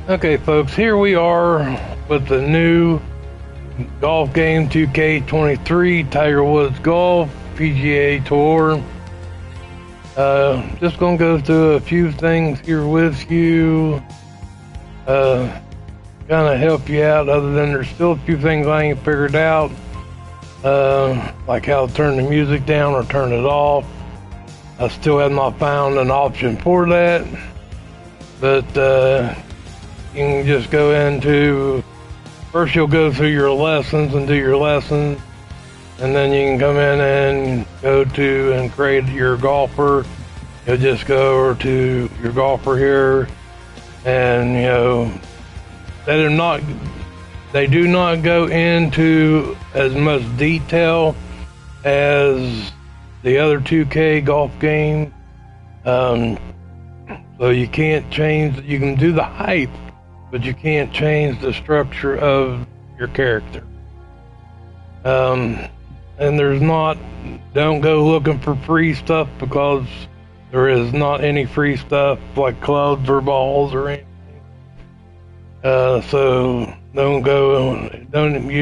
Okay, folks, here we are with the new golf game 2K23 Tiger Woods Golf PGA Tour. Just gonna go through a few things here with you, kind of help you out, other than there's still a few things I ain't figured out, like how to turn the music down or turn it off. I still have not found an option for that, but you can just go into, first you'll go through your lessons and do your lessons, and then you can come in and go to and create your golfer. You'll just go over to your golfer here, and you know, they do not go into as much detail as the other 2K golf game. So you can't change, you can do the height, but you can't change the structure of your character. And don't go looking for free stuff, because there is not any free stuff like clubs or balls or anything. So you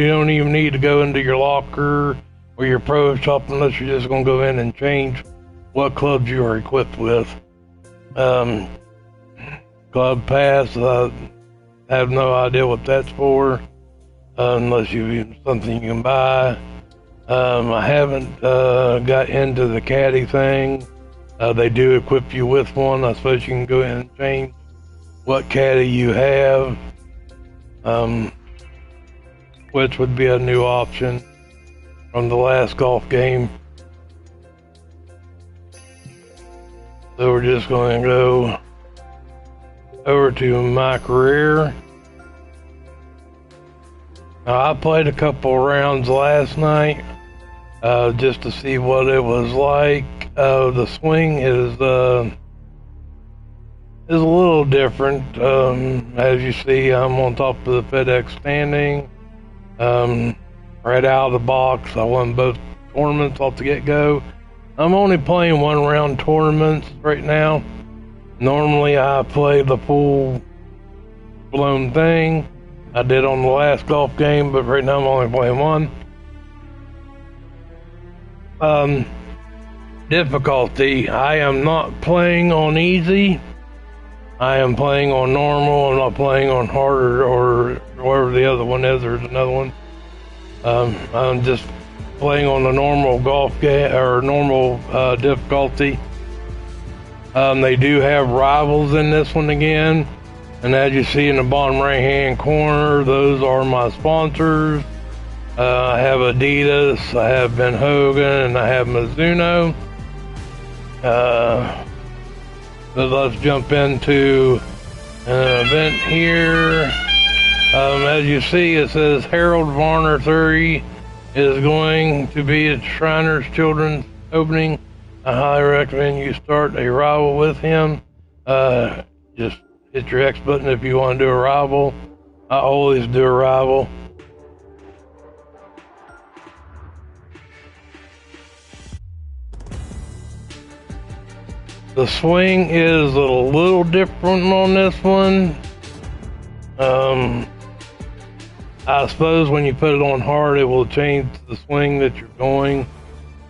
don't even need to go into your locker or your pro shop unless you're just going to go in and change what clubs you are equipped with. Club pass, I have no idea what that's for, unless something you can buy. I haven't got into the caddy thing. They do equip you with one. I suppose you can go in and change what caddy you have, which would be a new option from the last golf game. So we're just going to go over to my career. Now, I played a couple rounds last night just to see what it was like. The swing is a little different. As you see, I'm on top of the FedEx standing. Right out of the box, I won both tournaments off the get-go. I'm only playing one round tournaments right now. Normally I play the full blown thing. I did on the last golf game, but right now I'm only playing one. Difficulty, I am not playing on easy. I am playing on normal. I'm not playing on hard or whatever the other one is. There's another one. I'm just playing on the normal golf game, or normal difficulty. They do have rivals in this one again, and as you see in the bottom right hand corner, those are my sponsors. I have Adidas, I have Ben Hogan, and I have Mizuno. But let's jump into an event here. As you see, it says Harold Varner 30 is going to be at Shriners Children's opening. I highly recommend you start a rival with him. Just hit your X button if you want to do a rival. I always do a rival. The swing is a little different on this one. I suppose when you put it on hard, it will change the swing that you're going,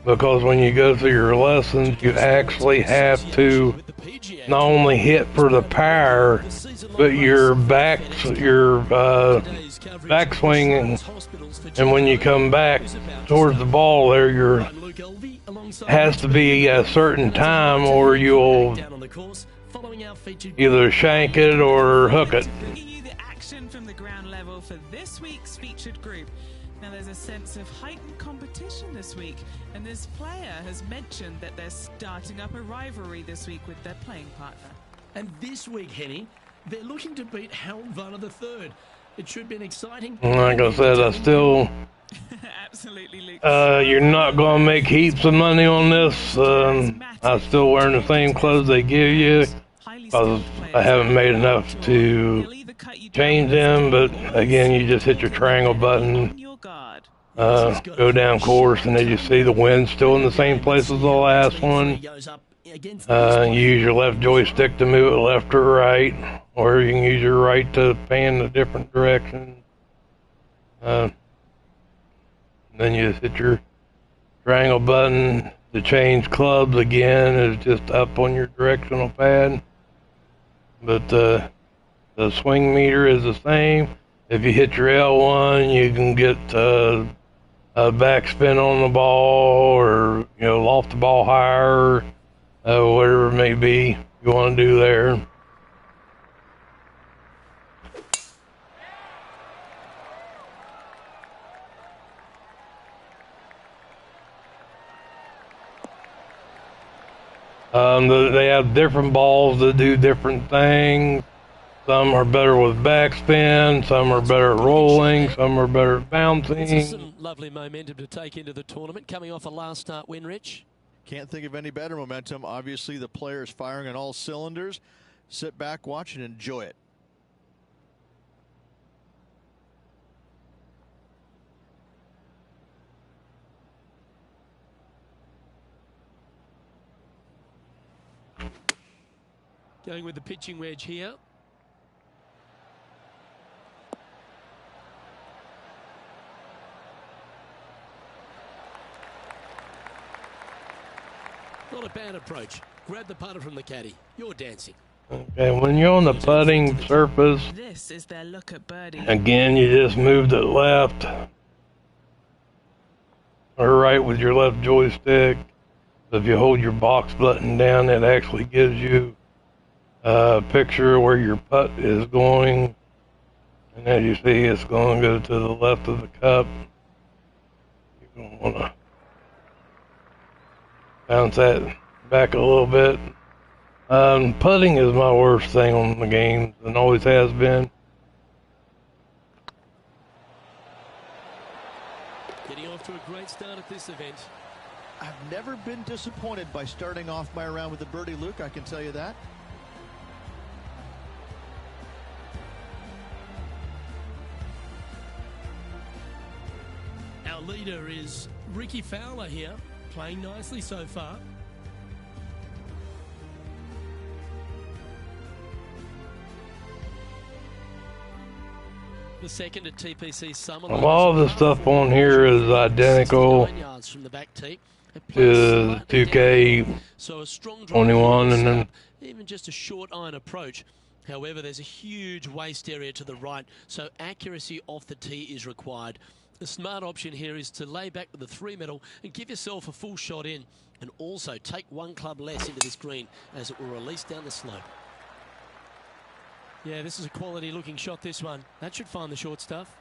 because when you go through your lessons, you actually have to not only hit for the power, but your backswing, and when you come back towards the ball there, has to be a certain time, or you'll either shank it or hook it. From the ground level for this week's featured group. Now there's a sense of heightened competition this week, and this player has mentioned that they're starting up a rivalry this week with their playing partner. And this week, Henny, they're looking to beat Harold Varner III. It should be an exciting... Like I said, I still... Absolutely, Luke. You're not going to make heaps of money on this. I'm still wearing the same clothes they give you, because I haven't made enough to change them. But again, you just hit your triangle button, go down course, and then you see the wind's still in the same place as the last one. You use your left joystick to move it left or right. or you can use your right to pan a different direction. Then you just hit your triangle button to change clubs again. It's just up on your directional pad. But the swing meter is the same. If you hit your L1, you can get a backspin on the ball, or loft the ball higher, whatever it may be you want to do there. They have different balls that do different things. Some are better with backspin, some are better at rolling, some are better at bouncing. It's some lovely momentum to take into the tournament, coming off a last start win, Rich. Can't think of any better momentum. Obviously, the players firing on all cylinders. Sit back, watch, and enjoy it. Going with the pitching wedge here. Not a bad approach. Grab the putter from the caddy. You're dancing. Okay, when you're on the putting surface, This is their look at birdie. again, you just move to the left or right with your left joystick. If you hold your box button down, it actually gives you a picture where your putt is going. And as you see, it's going to go to the left of the cup. You're going to want to bounce that back a little bit. Putting is my worst thing on the game, and always has been. Getting off to a great start at this event. I've never been disappointed by starting off my round with a birdie, Luke, I can tell you that. Our leader is Ricky Fowler here, playing nicely so far. The second at TPC Summerlin. Well, all the stuff on here is identical from the back tee. to 2K So a strong 21, and then even just a short iron approach. However, there's a huge waste area to the right, so accuracy off the tee is required. The smart option here is to lay back with the 3-metal and give yourself a full shot in, and also take one club less into this green as it will release down the slope. Yeah, this is a quality looking shot, this one. That should find the short stuff.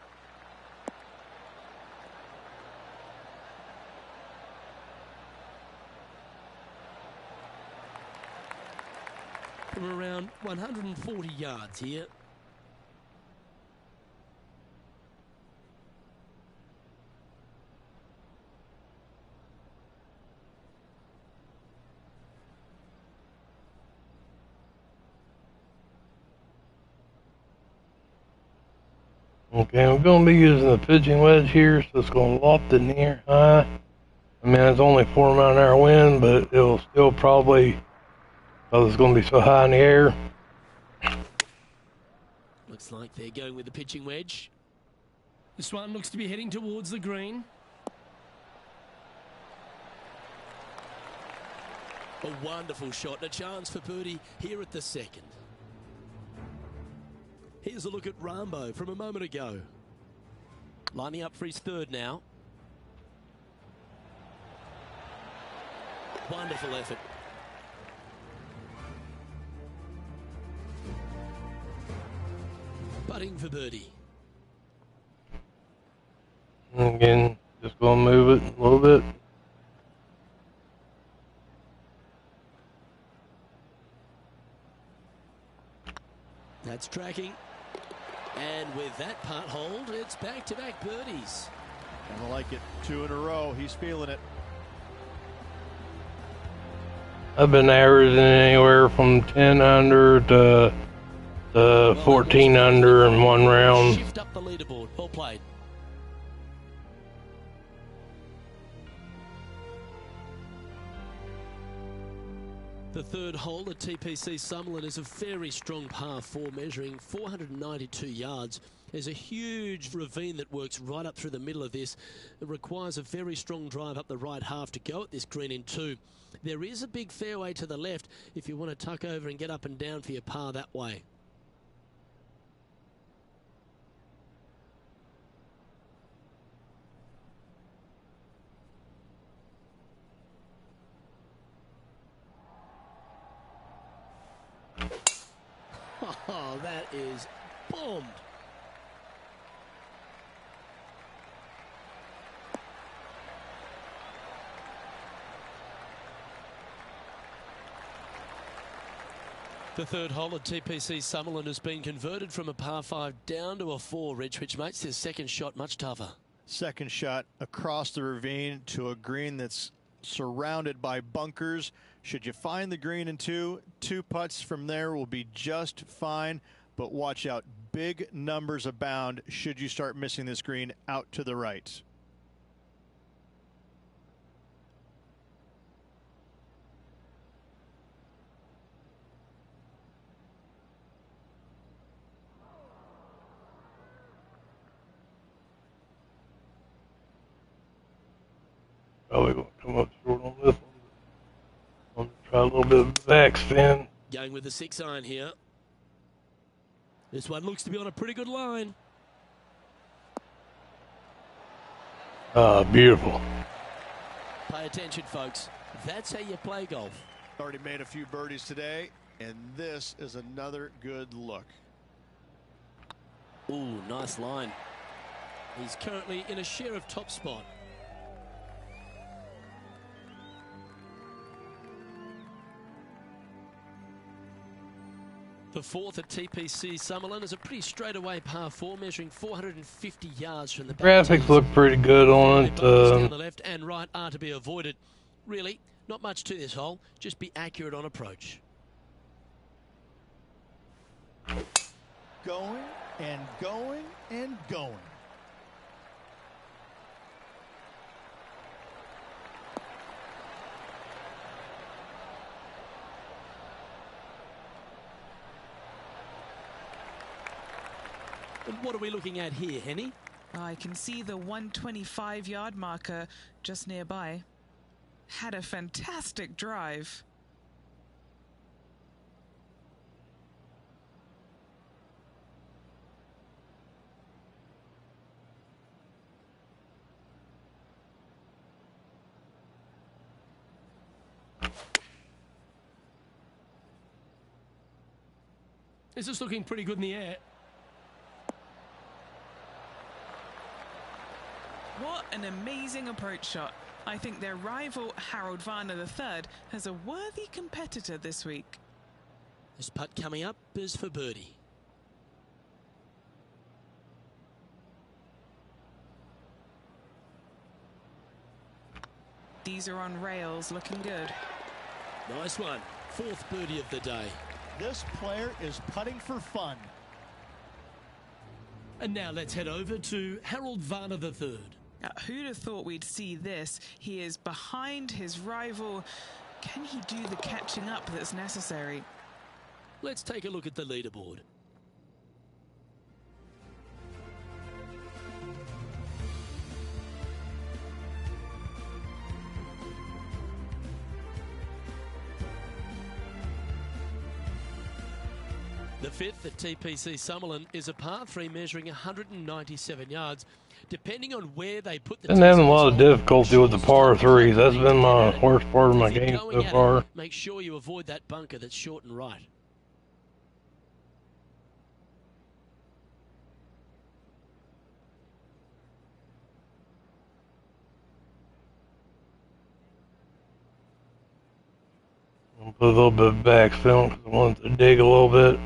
From around 140 yards here. okay, we're going to be using the pitching wedge here, so it's going to loft it near high. I mean, it's only 4-mile-an-hour wind, but it'll still probably, because it's going to be so high in the air. Looks like they're going with the pitching wedge. This one looks to be heading towards the green. A wonderful shot and a chance for birdie here at the second. Here's a look at Rambo from a moment ago. Lining up for his third now. Wonderful effort. Putting for birdie. And again, just going to move it a little bit. That's tracking. And with that putt hold, it's back-to-back birdies. I like it. 2 in a row. He's feeling it. I've been averaging anywhere from 10 under to 14 under in one round. Shift up the leaderboard. Well played. The third hole at TPC Summerlin is a very strong par 4 measuring 492 yards. There's a huge ravine that works right up through the middle of this. It requires a very strong drive up the right half to go at this green in 2. There is a big fairway to the left if you want to tuck over and get up and down for your par that way. Oh, that is bombed. The third hole at TPC Summerlin has been converted from a par 5 down to a 4, Rich, which makes this second shot much tougher. Second shot across the ravine to a green that's surrounded by bunkers. Should you find the green in 2, 2 putts from there will be just fine, but watch out. Big numbers abound should you start missing this green out to the right. Probably going to come up short on this one. I'm going to try a little bit of backspin. Going with the 6-iron here. This one looks to be on a pretty good line. Beautiful. Pay attention, folks. That's how you play golf. Already made a few birdies today, and this is another good look. Ooh, nice line. He's currently in a share of top spot. The fourth at TPC Summerlin is a pretty straightaway par 4 measuring 450 yards from the back. Graphics look pretty good on it. Down the left and right are to be avoided. Really, not much to this hole. Just be accurate on approach. Going and going and going. And what are we looking at here, Henny? I can see the 125-yard marker just nearby. Had a fantastic drive. This is looking pretty good in the air. What an amazing approach shot. I think their rival Harold Varner III has a worthy competitor this week. This putt coming up is for birdie. These are on rails, looking good. Nice one. Fourth birdie of the day. This player is putting for fun. And now let's head over to Harold Varner III. Who'd have thought we'd see this? He is behind his rival. Can he do the catching up that's necessary? Let's take a look at the leaderboard. The fifth at TPC Summerlin is a par 3 measuring 197 yards. Depending on where they put the... Been having a lot of difficulty with the par 3s. That's been my worst part of my game so far. Make sure you avoid that bunker that's short and right. I'll put a little bit of backfill because I want to dig a little bit.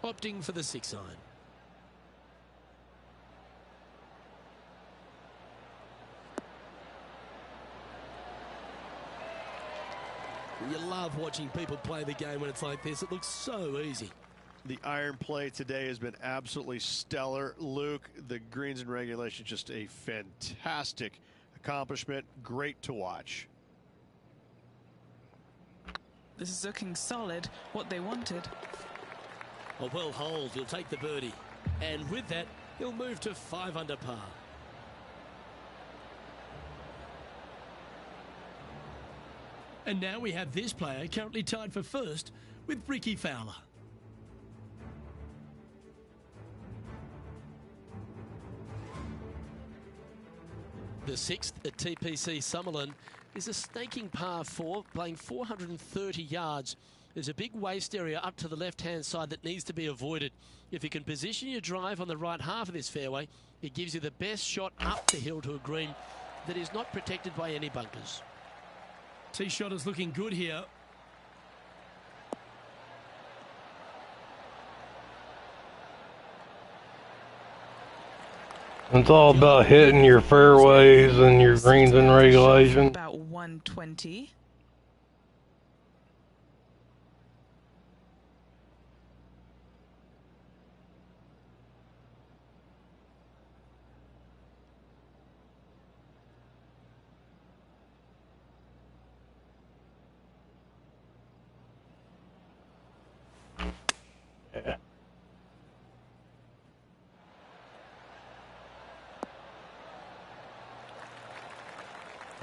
Opting for the 6-iron. You love watching people play the game when it's like this. It looks so easy. The iron play today has been absolutely stellar. Luke, the greens and regulation, just a fantastic accomplishment. Great to watch. This is looking solid, what they wanted. A well holed, he'll take the birdie. And with that, he'll move to 5 under par. And now we have this player currently tied for first with Ricky Fowler. The 6th at TPC Summerlin is a snaking par 4, playing 430 yards. There's a big waste area up to the left-hand side that needs to be avoided. If you can position your drive on the right half of this fairway, it gives you the best shot up the hill to a green that is not protected by any bunkers. Tee shot is looking good here. It's all about hitting your fairways and your greens and regulation. About 120. Yeah.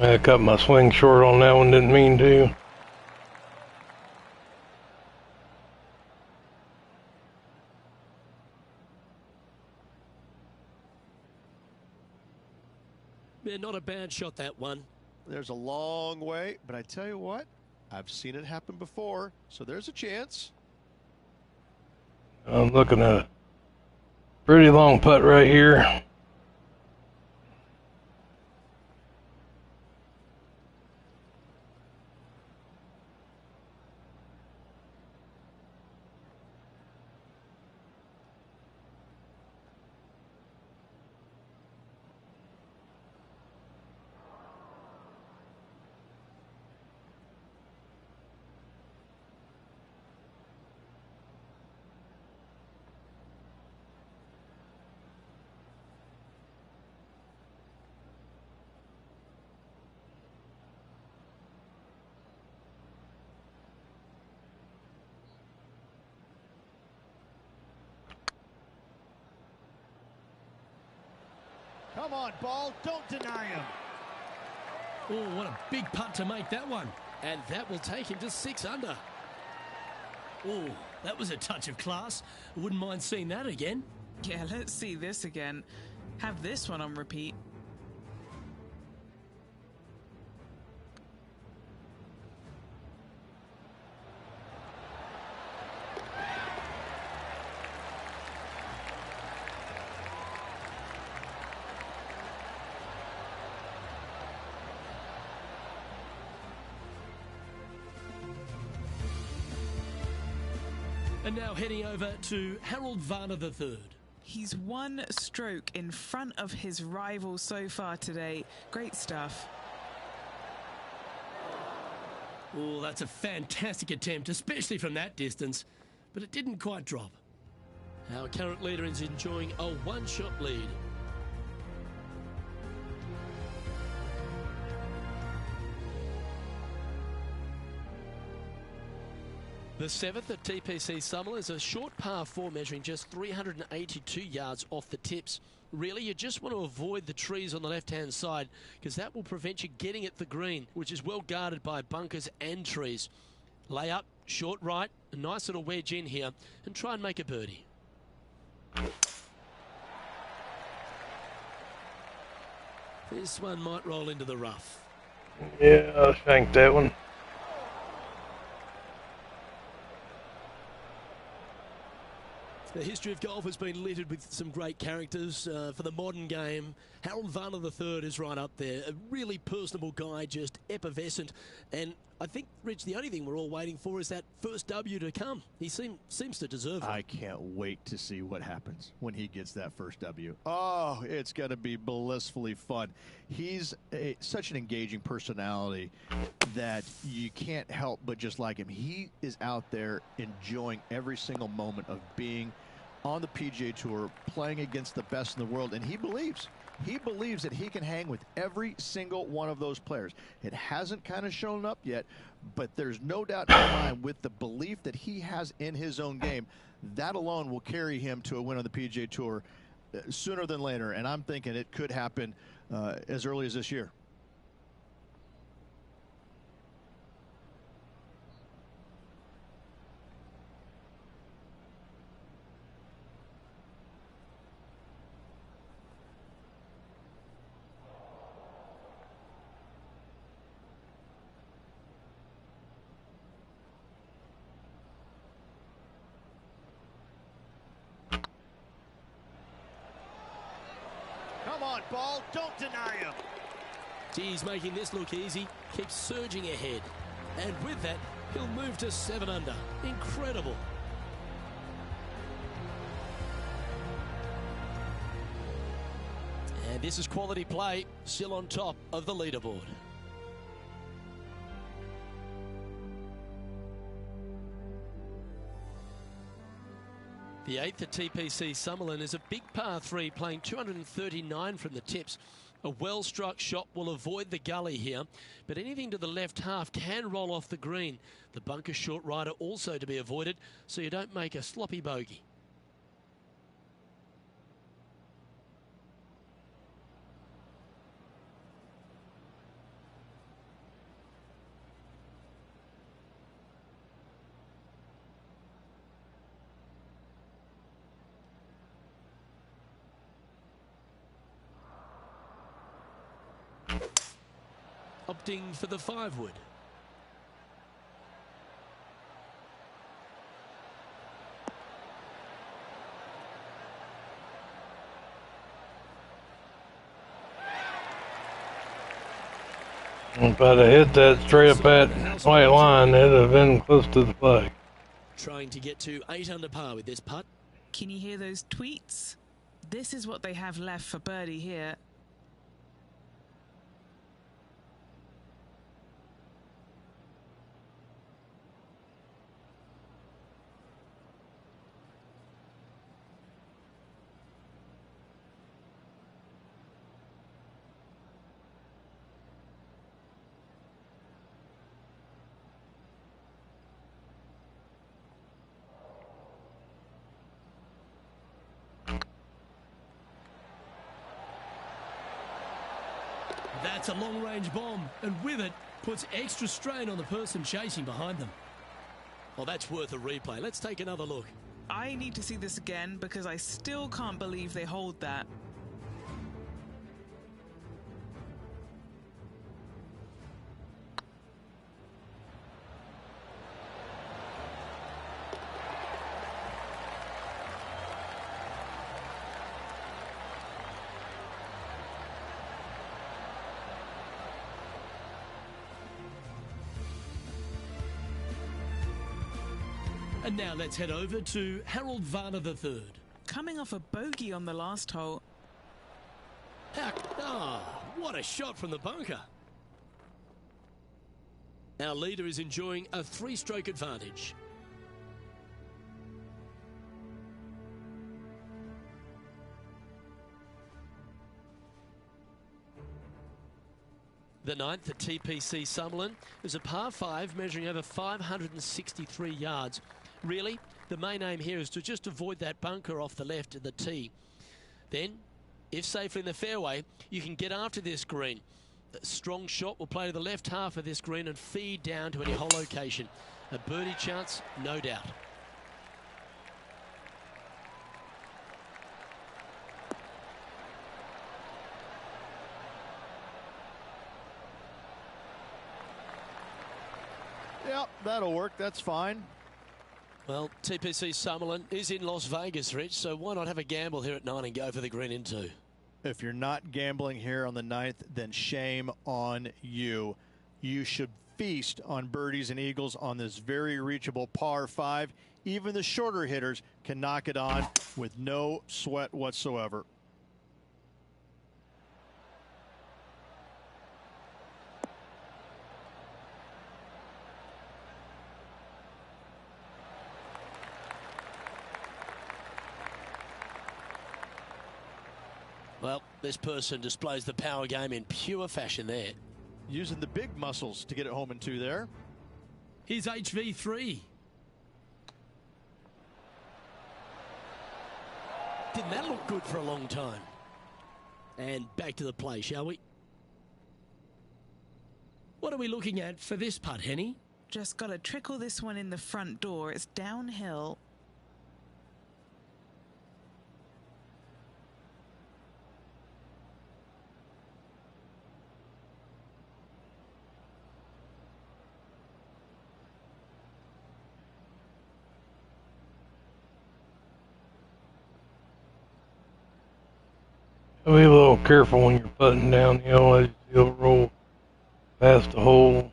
I cut my swing short on that one, didn't mean to. Yeah, not a bad shot, that one. There's a long way, but I tell you what, I've seen it happen before, so there's a chance. I'm looking at a pretty long putt right here. Come on, ball, don't deny him. Oh, what a big putt to make that one. And that will take him to 6 under. Oh, that was a touch of class. I wouldn't mind seeing that again. Yeah, let's see this again. Have this one on repeat. And now heading over to Harold Varner III. He's 1 stroke in front of his rival so far today. Great stuff. Oh, that's a fantastic attempt, especially from that distance. But it didn't quite drop. Our current leader is enjoying a 1-shot lead. The 7th at TPC Summerlin is a short par 4 measuring just 382 yards off the tips. Really, you just want to avoid the trees on the left-hand side because that will prevent you getting at the green, which is well guarded by bunkers and trees. Lay up, short right, a nice little wedge in here, and try and make a birdie. This one might roll into the rough. Yeah, I shanked that one. The history of golf has been littered with some great characters for the modern game. Harold Varner III is right up there. A really personable guy, just effervescent. And I think, Rich, the only thing we're all waiting for is that first W to come. He seems to deserve it. I can't wait to see what happens when he gets that first W. Oh, it's going to be blissfully fun. He's such an engaging personality that you can't help but just like him. He is out there enjoying every single moment of being on the PGA Tour, playing against the best in the world, and he believes that he can hang with every single one of those players. It hasn't kind of shown up yet, but there's no doubt in my mind with the belief that he has in his own game, that alone will carry him to a win on the PGA Tour sooner than later, and I'm thinking it could happen as early as this year. Come on, ball. Don't deny him. He's making this look easy. Keeps surging ahead. And with that, he'll move to 7 under. Incredible. And this is quality play. Still on top of the leaderboard. The 8th at TPC Summerlin is a big par 3, playing 239 from the tips. A well-struck shot will avoid the gully here, but anything to the left half can roll off the green. The bunker short rider also to be avoided, so you don't make a sloppy bogey. Opting for the 5-wood. If I'd have hit that straight up that white line, it'd have been close to the flag. Trying to get to 8 under par with this putt. Can you hear those tweets? This is what they have left for birdie here. That's a long-range bomb, and with it, puts extra strain on the person chasing behind them. Well, that's worth a replay. Let's take another look. I need to see this again because I still can't believe they hold that. And now let's head over to Harold Varner III. Coming off a bogey on the last hole. What a shot from the bunker. Our leader is enjoying a 3-stroke advantage. The 9th at TPC Summerlin is a par 5 measuring over 563 yards. Really, the main aim here is to just avoid that bunker off the left of the tee. Then, if safely in the fairway, you can get after this green. A strong shot will play to the left half of this green and feed down to any hole location. A birdie chance, no doubt. Yep, that'll work. That's fine. Well, TPC Summerlin is in Las Vegas, Rich, so why not have a gamble here at 9 and go for the green in 2? If you're not gambling here on the 9th, then shame on you. You should feast on birdies and eagles on this very reachable par 5. Even the shorter hitters can knock it on with no sweat whatsoever. Well, this person displays the power game in pure fashion there. Using the big muscles to get it home in 2 there. Here's HV3. Didn't that look good for a long time? And back to the play, shall we? What are we looking at for this putt, Henny? Just got to trickle this one in the front door. It's downhill. Be a little careful when you're putting down, as you'll roll past the hole.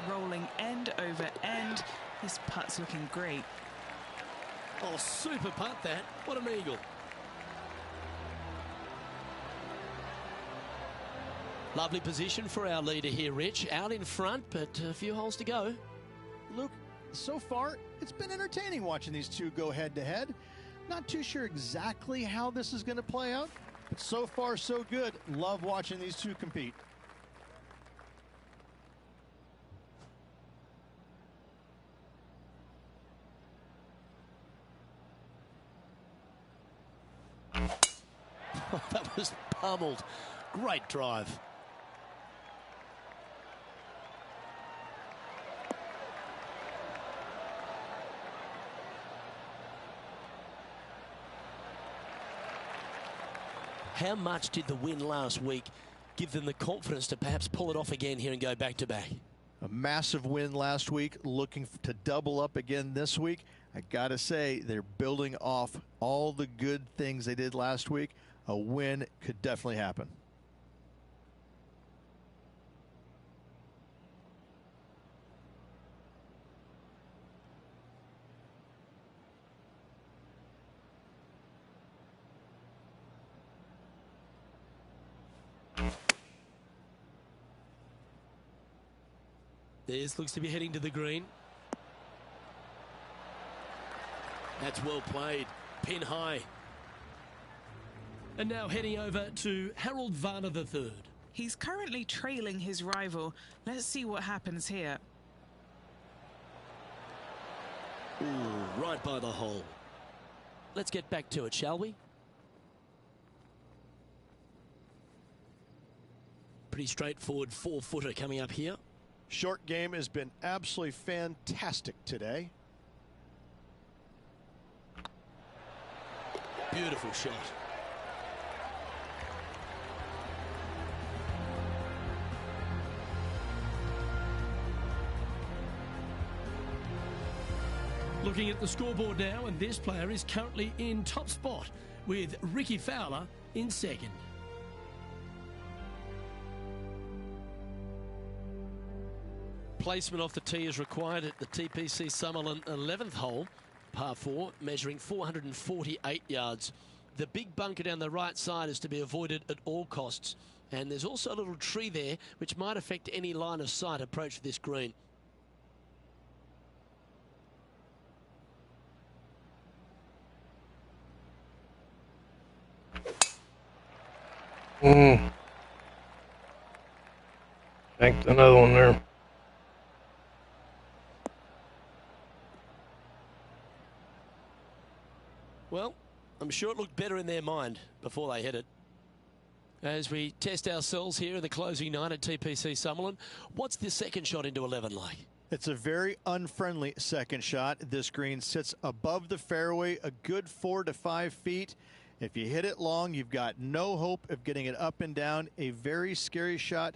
Rolling end over end. This putt's looking great. Oh, super putt that. What an eagle. Lovely position for our leader here, Rich. Out in front, but a few holes to go. Luke, so far, it's been entertaining watching these two go head-to-head. Not too sure exactly how this is going to play out, but so far, so good. Love watching these two compete. That was pummeled. Great drive. How much did the win last week give them the confidence to perhaps pull it off again here and go back-to-back? A massive win last week, looking to double up again this week. I got to say, they're building off all the good things they did last week. A win could definitely happen. This looks to be heading to the green. That's well played. Pin high. And now heading over to Harold Varner III. He's currently trailing his rival. Let's see what happens here. Ooh, right by the hole. Let's get back to it, shall we? Pretty straightforward 4-footer coming up here. Short game has been absolutely fantastic today. Beautiful shot. Looking at the scoreboard now, and this player is currently in top spot with Ricky Fowler in second. Placement off the tee is required at the TPC Summerlin 11th hole, par 4, measuring 448 yards. The big bunker down the right side is to be avoided at all costs. And there's also a little tree there which might affect any line of sight approach to this green. Thanks, another one there. Well, I'm sure it looked better in their mind before they hit it. As we test ourselves here in the closing night at TPC Summerlin, what's the second shot into 11 like? It's a very unfriendly second shot. This green sits above the fairway a good 4 to 5 feet. If you hit it long, you've got no hope of getting it up and down. A very scary shot,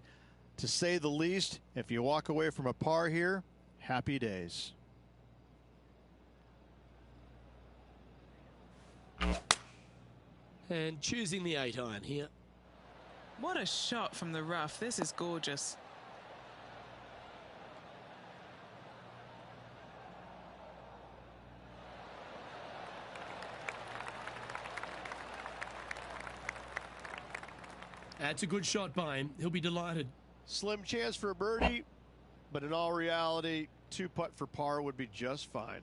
to say the least. If you walk away from a par here, Happy days. And choosing the 8-iron here. What a shot from the rough. This is gorgeous. That's a good shot by him. He'll be delighted. Slim chance for a birdie, but in all reality, 2-putt for par would be just fine.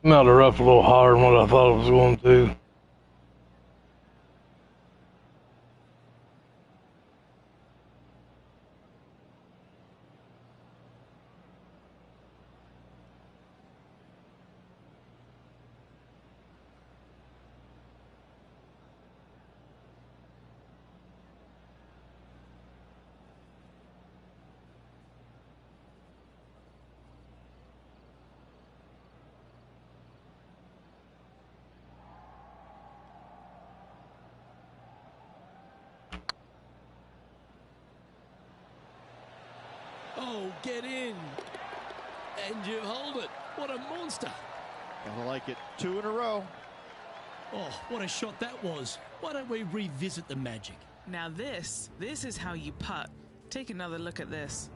I'm out of rough a little harder than what I thought it was going to. Oh, get in. And you hold it. What a monster. Gotta like it. 2 in a row. Oh, what a shot that was. Why don't we revisit the magic? Now this is how you putt. Take another look at this.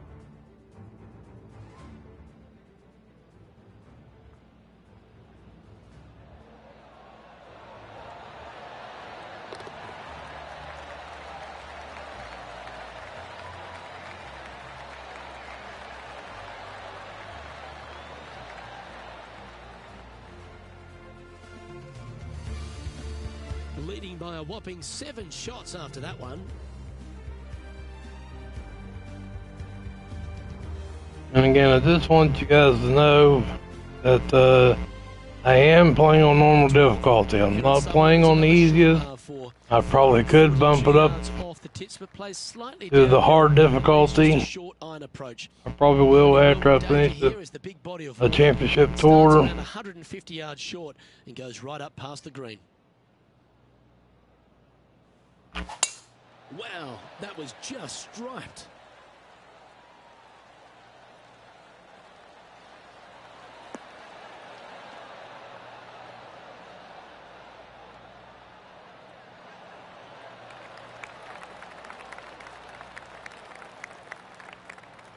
Leading by a whopping 7 shots after that one. And again, I just want you guys to know that I am playing on normal difficulty. I'm not playing on the easiest. I probably could bump it up to the hard difficulty. I probably will after I finish the championship tour. 150 yards short and goes right up past the green. Wow, that was just striped.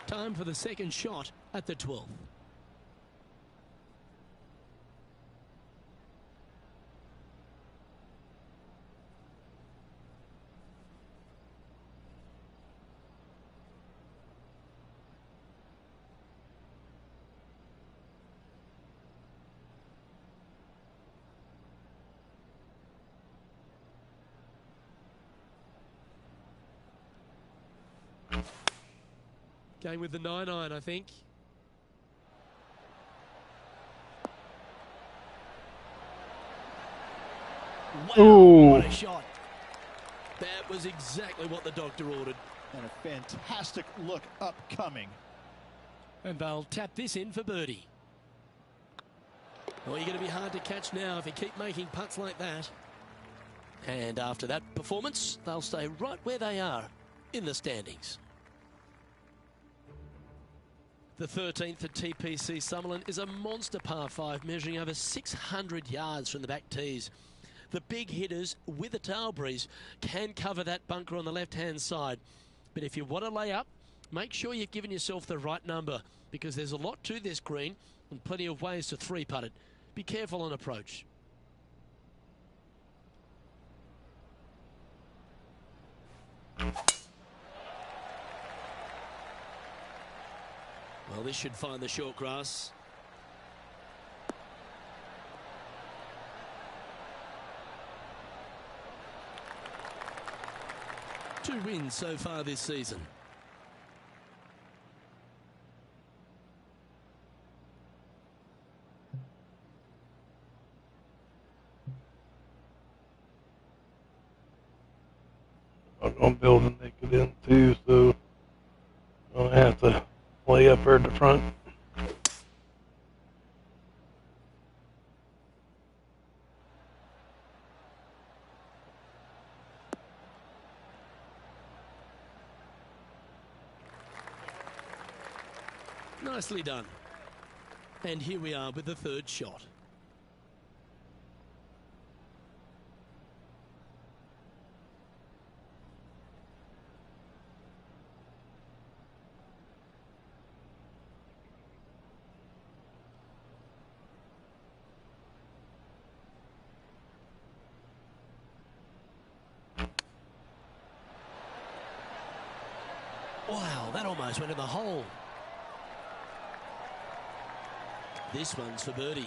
Time for the second shot at the 12th. Going with the 9-iron, I think. Wow, Ooh. what a shot. That was exactly what the doctor ordered. And a fantastic look upcoming. And they'll tap this in for birdie. Well, you're going to be hard to catch now if you keep making putts like that. And after that performance, they'll stay right where they are in the standings. The 13th at TPC Summerlin is a monster par 5 measuring over 600 yards from the back tees. The big hitters with a tail breeze can cover that bunker on the left-hand side. But if you want to lay up, make sure you've given yourself the right number because there's a lot to this green and plenty of ways to 3-putt it. Be careful on approach. Well, this should find the short grass. Two wins so far this season. I'm going to build a naked in too, so I'm going to have to lay up there at the front. Nicely done. And here we are with the third shot. Wow, that almost went in the hole. This one's for birdie.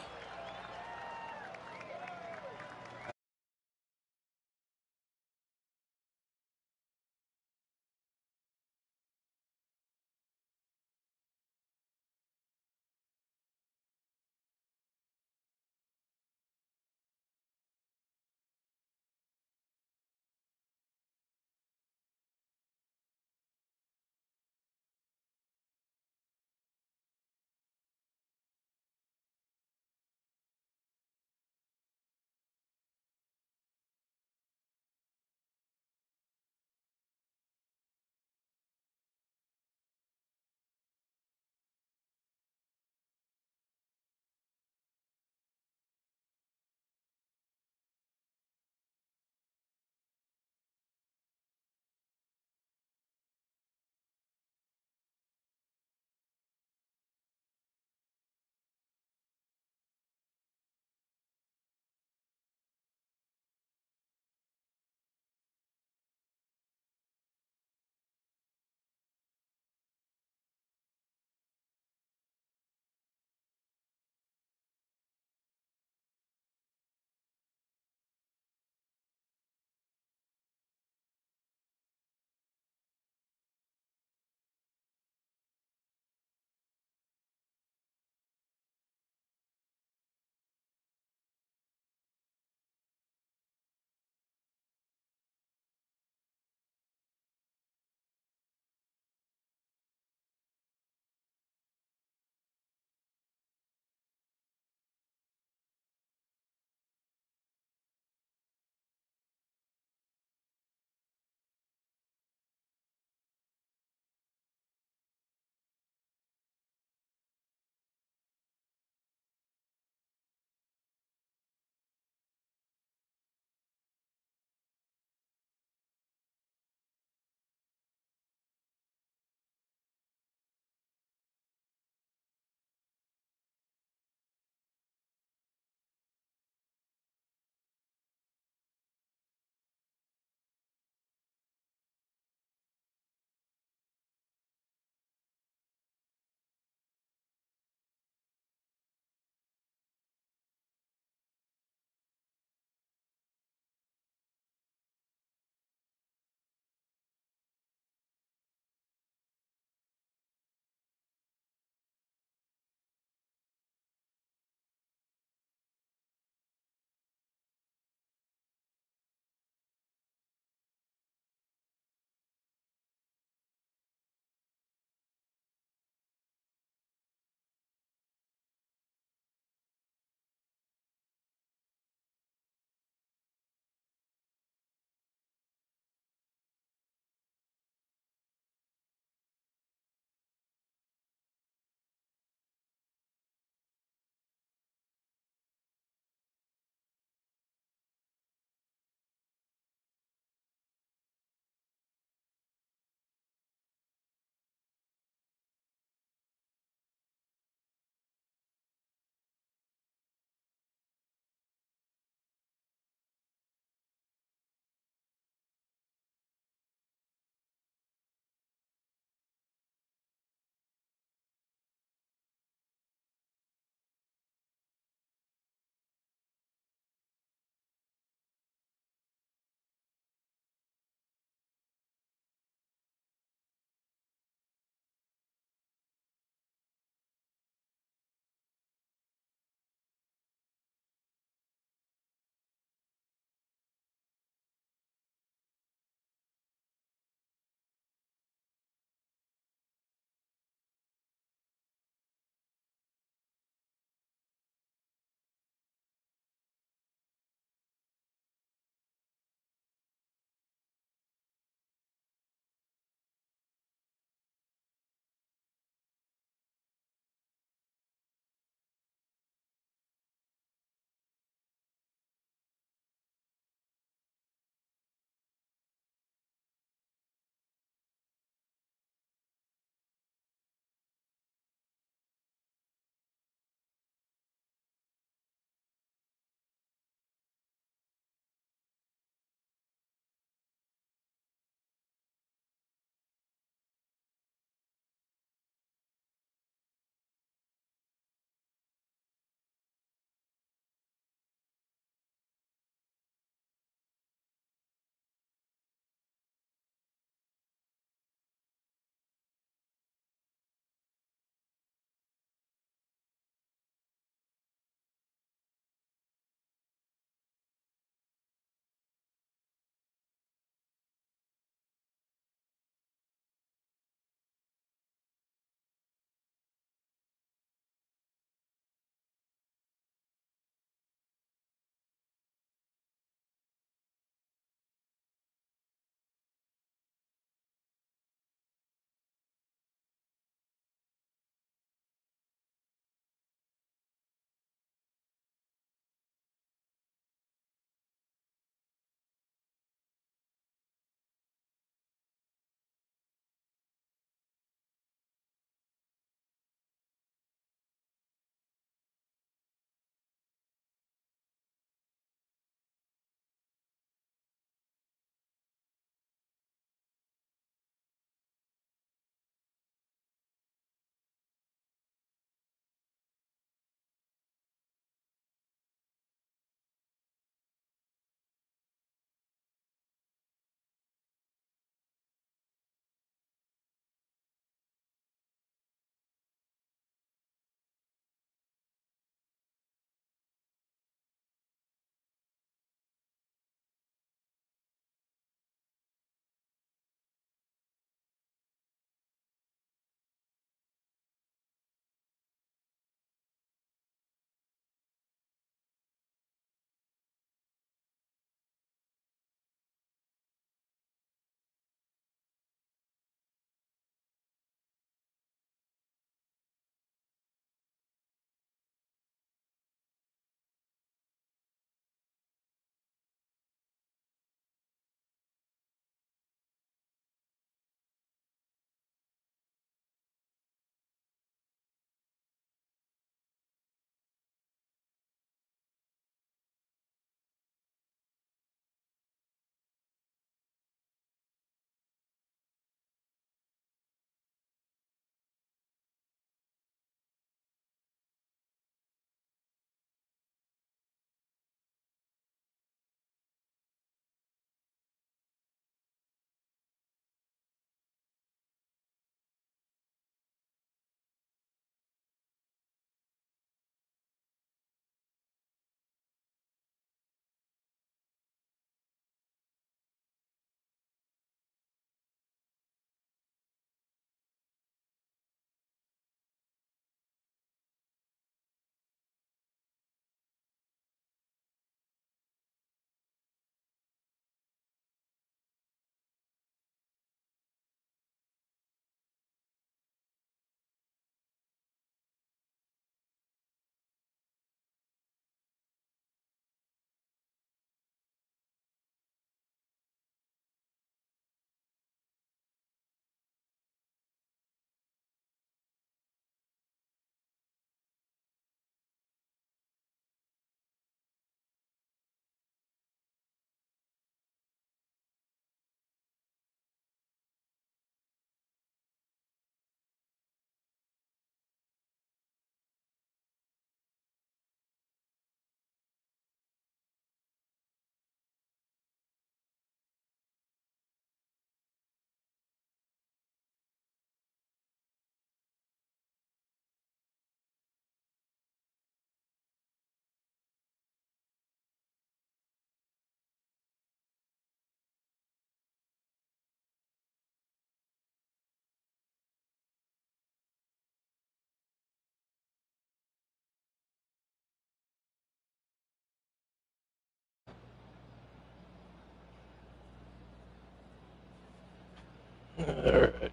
All right.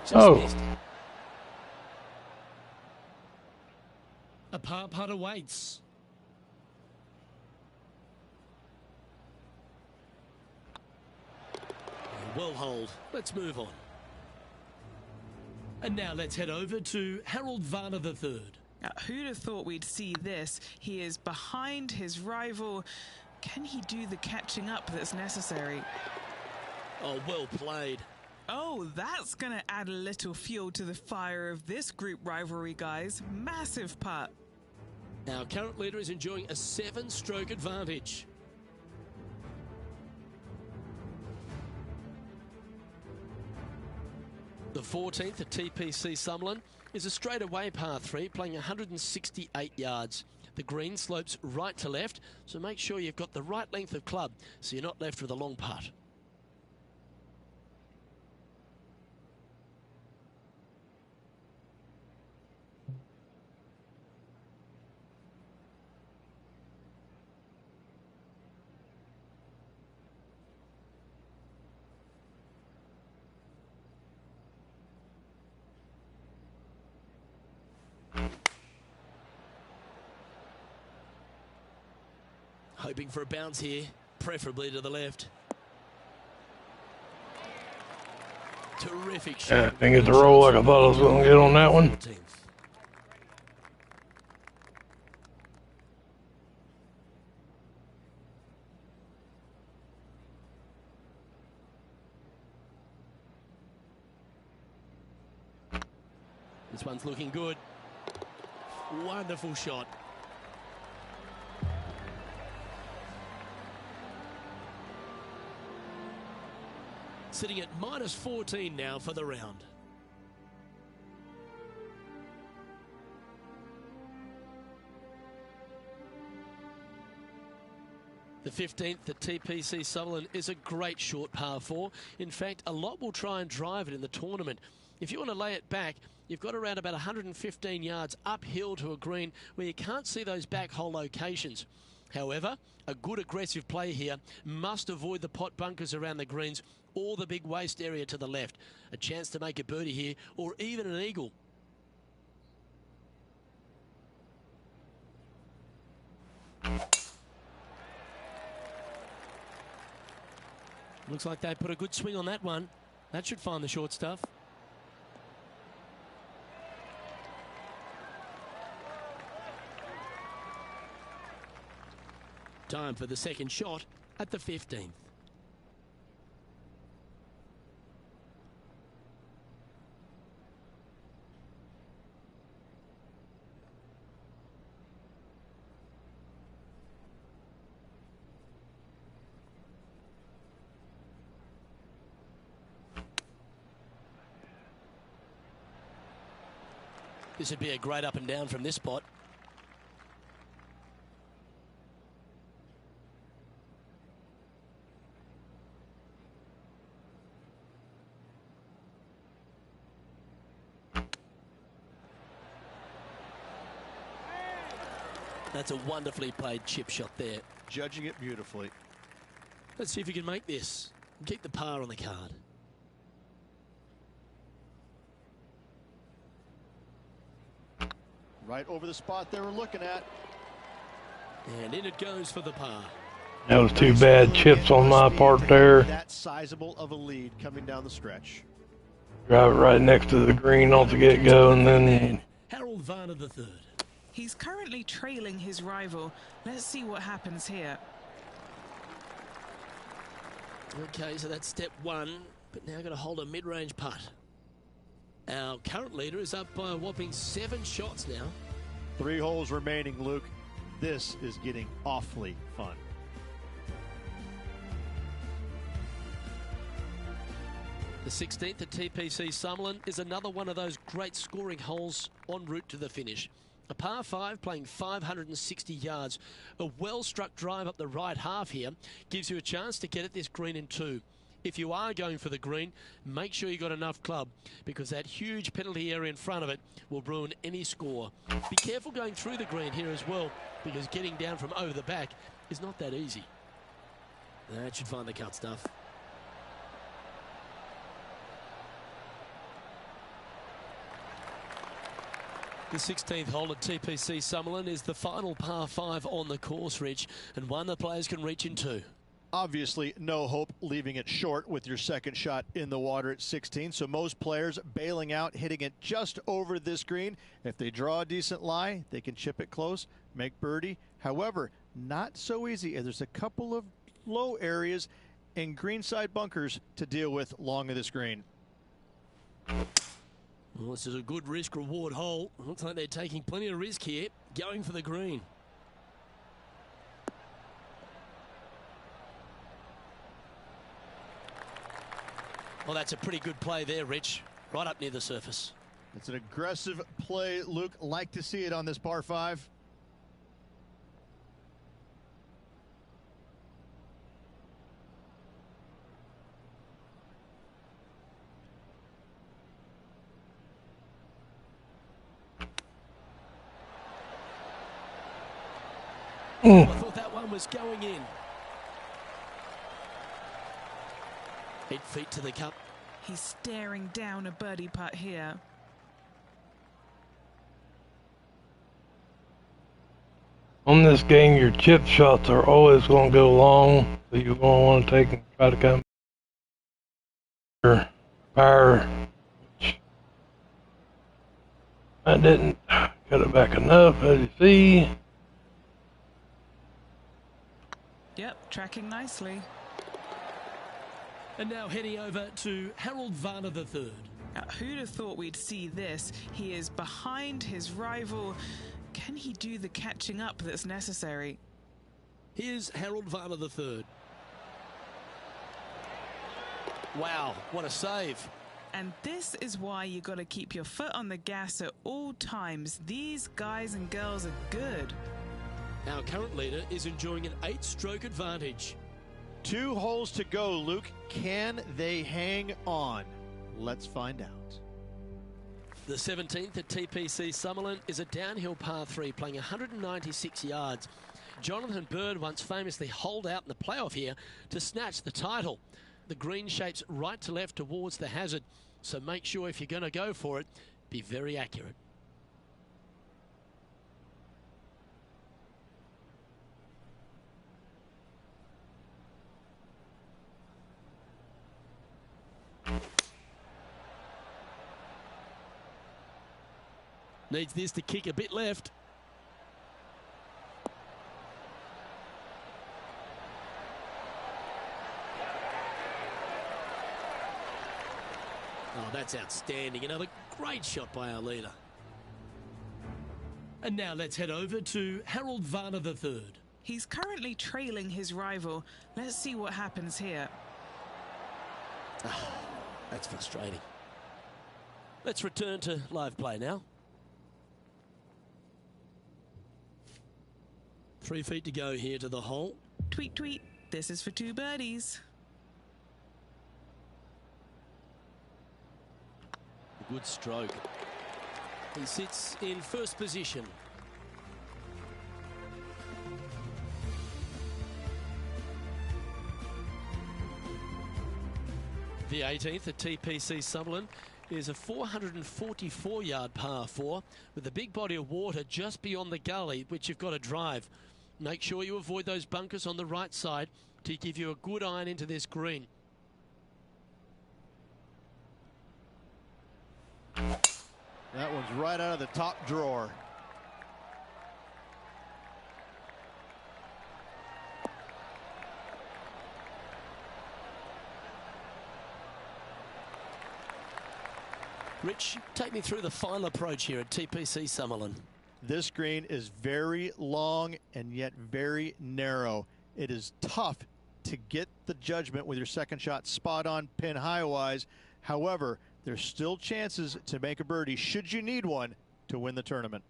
Just Oh. missed. A par putt awaits. Well hold. Let's move on. And now let's head over to Harold Varner III. Now, who'd have thought we'd see this? He is behind his rival. Can he do the catching up that's necessary? Oh, well played. Oh, that's going to add a little fuel to the fire of this group rivalry, guys. Massive putt. Our current leader is enjoying a 7-stroke advantage. The 14th at TPC Summerlin is a straightaway par 3 playing 168 yards. The green slopes right to left, so make sure you've got the right length of club so you're not left with a long putt. Hoping for a bounce here, preferably to the left. Terrific shot. Yeah, didn't get the roll like I thought I was going to get on that one. 14th. This one's looking good. Wonderful shot. Sitting at -14 now for the round. The 15th at TPC Summerlin is a great short par 4. In fact, a lot will try and drive it in the tournament. If you want to lay it back, you've got around about 115 yards uphill to a green where you can't see those back hole locations. However, a good aggressive play here must avoid the pot bunkers around the greens or the big waste area to the left. A chance to make a birdie here or even an eagle. Looks like they put a good swing on that one. That should find the short stuff. Time for the second shot at the 15th. This would be a great up and down from this spot. That's a wonderfully played chip shot there. Judging it beautifully. Let's see if you can make this. Keep the par on the card. Right over the spot they were looking at. And in it goes for the par. That was two bad chips on my part there. That sizable of a lead coming down the stretch. Drive it right next to the green off the get-go, and then Harold Varner III. He's currently trailing his rival. Let's see what happens here. Okay, so that's step one, but now got to hold a mid-range putt. Our current leader is up by a whopping 7 shots now. 3 holes remaining, Luke. This is getting awfully fun. The 16th at TPC Summerlin is another one of those great scoring holes en route to the finish. A par 5 playing 560 yards. A well-struck drive up the right half here gives you a chance to get at this green in 2. If you are going for the green, make sure you got enough club, because that huge penalty area in front of it will ruin any score. Be careful going through the green here as well, because getting down from over the back is not that easy. That should find the cut stuff. The 16th hole at TPC Summerlin is the final par 5 on the course, Rich, and one the players can reach into. Obviously, no hope leaving it short with your second shot in the water at 16. So most players bailing out, hitting it just over this green. If they draw a decent lie, they can chip it close, make birdie. However, not so easy. There's a couple of low areas and greenside bunkers to deal with along this green. Well, this is a good risk-reward hole. Looks like they're taking plenty of risk here, going for the green. Well, that's a pretty good play there, Rich. Right up near the surface. It's an aggressive play, Luke. Like to see it on this par 5. I thought that one was going in. 8 feet to the cup. He's staring down a birdie putt here. On this game, your chip shots are always going to go long, so you're going to want to take and try to come your power. I didn't cut it back enough, as you see. Yep, tracking nicely. And now heading over to Harold Varner III. Now, who'd have thought we'd see this? He is behind his rival. Can he do the catching up that's necessary? Here's Harold Varner III. Wow, what a save. And this is why you got to keep your foot on the gas at all times. These guys and girls are good. Our current leader is enjoying an 8-stroke advantage. 2 holes to go, Luke. Can they hang on? Let's find out. The 17th at TPC Summerlin is a downhill par 3 playing 196 yards. Jonathan Bird once famously holed out in the playoff here to snatch the title. The green shapes right to left towards the hazard, so make sure if you're going to go for it, be very accurate. Needs this to kick a bit left. Oh, that's outstanding. Another great shot by our leader. And now let's head over to Harold Varner III. He's currently trailing his rival. Let's see what happens here. Oh, that's frustrating. Let's return to live play now. 3 feet to go here to the hole. Tweet, tweet. This is for 2 birdies. Good stroke. He sits in first position. The 18th at TPC Summerlin is a 444-yard par 4 with a big body of water just beyond the gully, which you've got to drive. Make sure you avoid those bunkers on the right side to give you a good iron into this green. That one's right out of the top drawer. Rich, take me through the final approach here at TPC Summerlin. This green is very long and yet very narrow. It is tough to get the judgment with your second shot spot on pin high wise. However, there's still chances to make a birdie should you need one to win the tournament.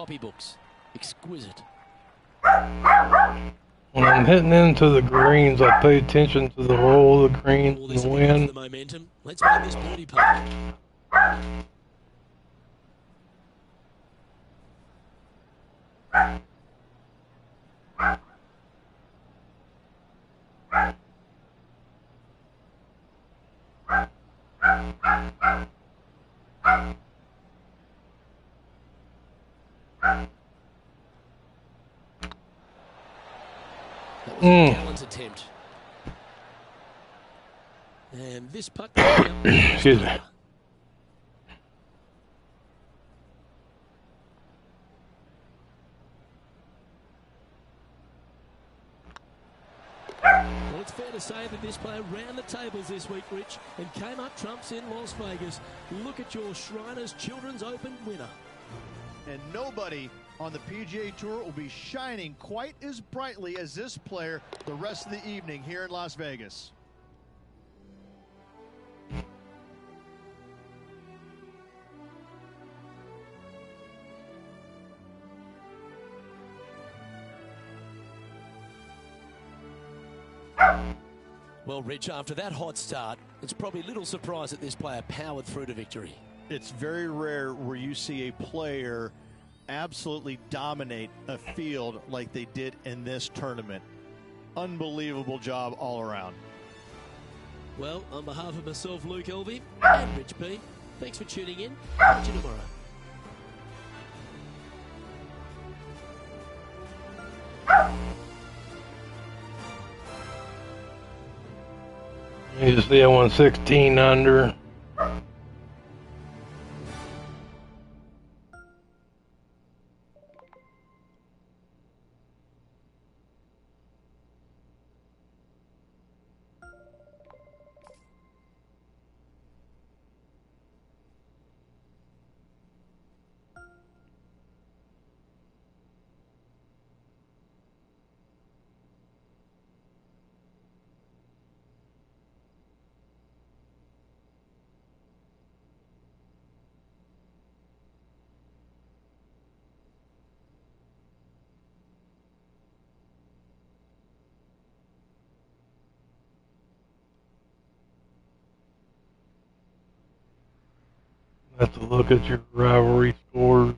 copybooks. Exquisite. When I'm hitting into the greens, I pay attention to the roll of the greens and the wind. The momentum. Let's make this birdie putt. Gallant attempt. And this putt. Excuse me. Well, it's fair to say that this player ran the tables this week, Rich, and came up trumps in Las Vegas. Look at your Shriners Children's Open winner. And nobody on the PGA Tour will be shining quite as brightly as this player the rest of the evening here in Las Vegas. Well, Rich, after that hot start, it's probably little surprise that this player powered through to victory. It's very rare where you see a player absolutely dominate a field like they did in this tournament. Unbelievable job all around. Well, on behalf of myself, Luke Elvey, and Rich P, thanks for tuning in. Catch you tomorrow. You see, I won 16 under. Have to look at your rivalry scores.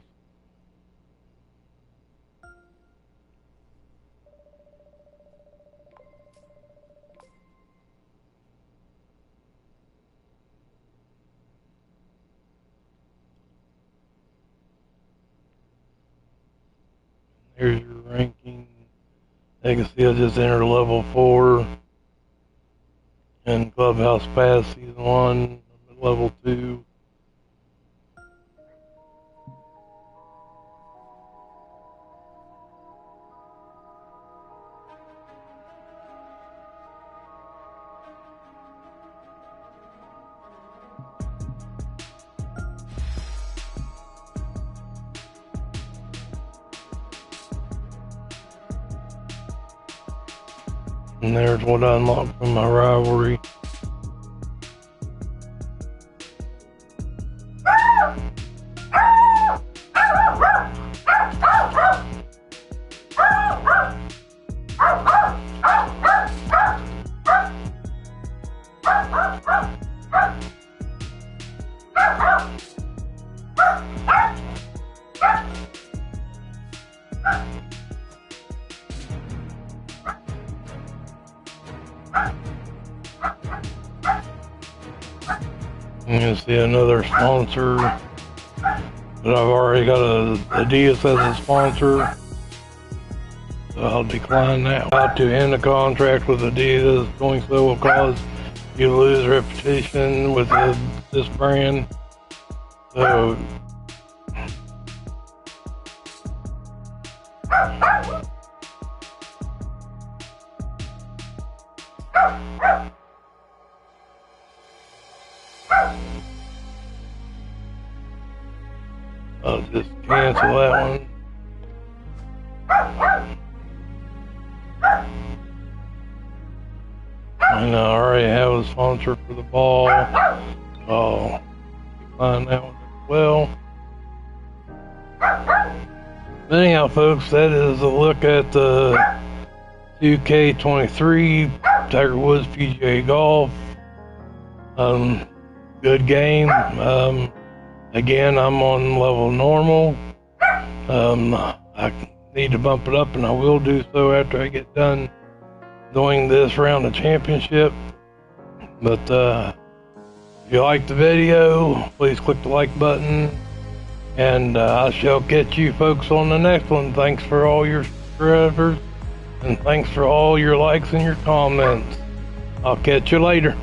Here's your ranking. You can see I just entered level 4 in Clubhouse Pass Season 1. I'm at level 2. And there's what I unlocked from my rivalry. You can see another sponsor, but I've already got a Adidas as a sponsor, so I'll decline that. How to end a contract with Adidas. Doing so will cause you to lose reputation with this brand. So I'll just cancel that one. And I already have a sponsor for the ball. I'll decline that one as well. Anyhow, folks, that is a look at the 2K23 Tiger Woods PGA Golf. Good game. Again, I'm on level normal. I need to bump it up, and I will do so after I get done doing this round of championship. But if you like the video, please click the like button, and I shall catch you folks on the next one. Thanks for all your subscribers, and thanks for all your likes and your comments. I'll catch you later.